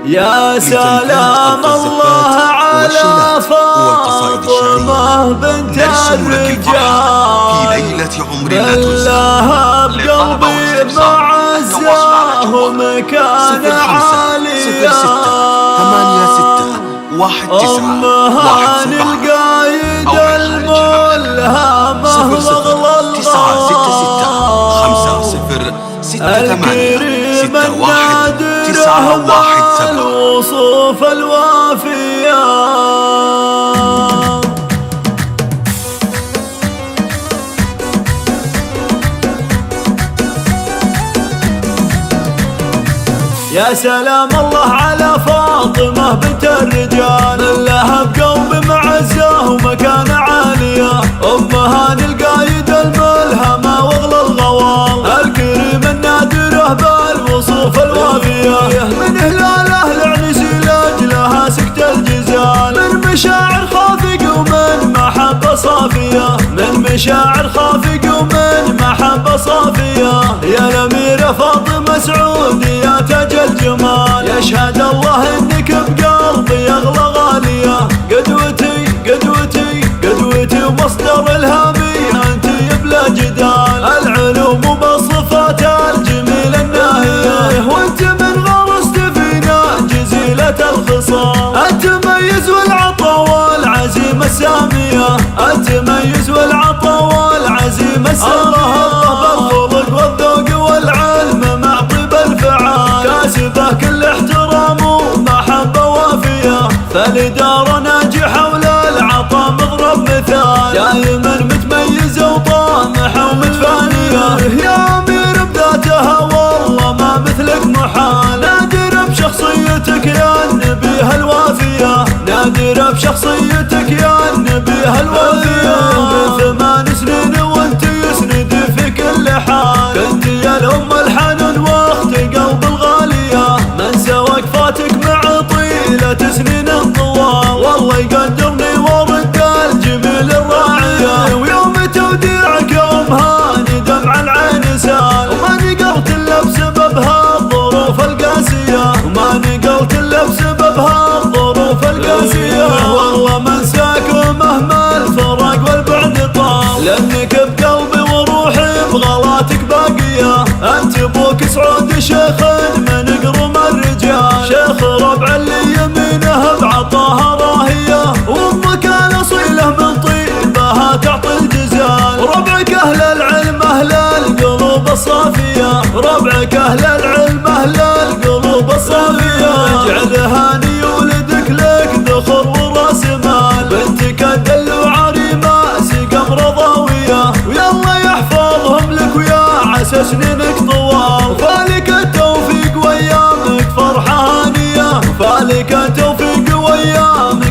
يا سلام الله على فاطمة بنت الرجال، لها بقلبي معزاه ومكان عالي. أمها للقايد الملهمة واغلى الكريم النادر الوصوف الوافية. يا سلام الله على فاطمة بنت الرجال، لها بقلب معزة ومكانة عالية. أمها للقايد الملهمة واغلى الغوال، الكريم النادره بالوصوف الوافية. من هلاله لعنسي لاجلها سكت الجزال، من مشاعر خافق ومن محبة صافية، من مشاعر خافق ومن محبة صافية. يا الأميرة فاطمة سعودي يا تاج الجمال، يشهد الله انك بقلبي اغلى غالية. قدوتي قدوتي قدوتي ومصدر الهامي انت بلا جدال، العلوم وبالصفات الجميلة الناهية. وانت من غرست فينا جزيلة الخصال، التميز والعطا والعزيمة السامية، التميز والعطا والعزيمة السامية. الله بالخلق والذوق والعلم مع طيب الفعال، كاسبه كل احترام ومحبة وافية. فالإدارة ناجحة وللعطا مضرب مثال، دائما متميزة وطامحة ومتفانية. يا أمير بذاتها والله ما مثلك محال، نادر بشخصيتك يا النبيه الوافية، نادر بشخصيتك يا النبيه الوافية. من 8 سنين وانت يسند في كل حال، كنت يا الأم الحنون واخت قلب الغالية. من سوى وقفاتك مع طيلة سنين الطوال، والله يقدرني ورد الجميل الراعية. ويوم توديعك يوم هاني دمع العين سال، وما نقلت الا بسببها الظروف القاسية، وما نقلت الا بسببها الظروف القاسية. والله ما انساك مهما الفراق والبعد طال، لانك بقلبي وروحي بغلاتك باقية. انت ابوك سعود شيخ من قرم الرجال، شيخ ربع اللي يمينه بعطاها راهية، وامك الاصيلة من طيبها تعطي الجزال. ربعك اهل العلم اهل القلوب الصافية، ربعك اهل العلم اهل القلوب الصافية. اجعل هاني ولدك لك ذخر وراس مال، بنتك الدلو عريمة سقم رضاوية. ويلا يحفظهم لك ويا عسى سنينك طوال، فالك التوفيق وايامك فرحة هانية، فالك التوفيق وايامك